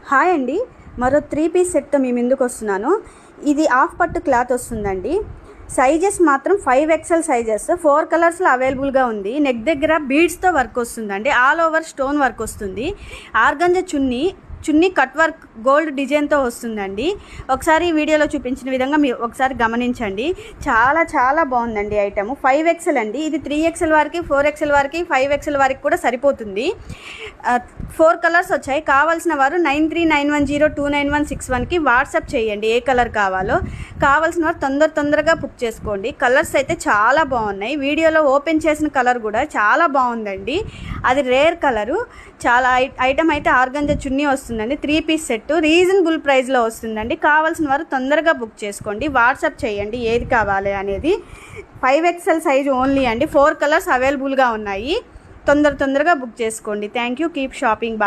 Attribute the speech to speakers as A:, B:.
A: Hi అండి, మరో 3 piece సెట్తో మీ ముందుకు వస్తున్నాను. ఇది హాఫ్ పట్టు క్లాత్ వస్తుందండి. సైజెస్ మాత్రం 5XL సైజెస్, 4 కలర్స్లో అవైలబుల్గా ఉంది. నెక్ దగ్గర బీడ్స్తో వర్క్ వస్తుందండి. ఆల్ ఓవర్ స్టోన్ వర్క్ వస్తుంది. ఆర్గంజా చున్నీ కట్ వర్క్ గోల్డ్ డిజైన్తో వస్తుందండి. ఒకసారి ఈ వీడియోలో చూపించిన విధంగా మీరు ఒకసారి గమనించండి. చాలా చాలా బాగుందండి ఐటమ్. 5XL అండి. ఇది 3XL వారికి, 4XL వారికి, 5XL వారికి కూడా సరిపోతుంది. 4 కలర్స్ వచ్చాయి. కావాల్సిన వారు 9391029161కి వాట్సాప్ చేయండి. ఏ కలర్ కావాలో. కావాల్సిన వారు తొందరగా బుక్ చేసుకోండి. కలర్స్ అయితే చాలా బాగున్నాయి. వీడియోలో ఓపెన్ చేసిన కలర్ కూడా చాలా బాగుందండి. అది రేర్ కలరు. చాలా ఐటమ్ అయితే ఆర్గంజా చున్నీ వస్తుందండి. 3 పీస్ సెట్ రీజనబుల్ ప్రైస్లో వస్తుందండి. కావాల్సిన వారు తొందరగా బుక్ చేసుకోండి. వాట్సాప్ చేయండి ఏది కావాలి అనేది. 5XL సైజ్ ఓన్లీ అండి. 4 కలర్స్ అవైలబుల్గా ఉన్నాయి. తొందరగా బుక్ చేసుకోండి. Thank you. Keep shopping.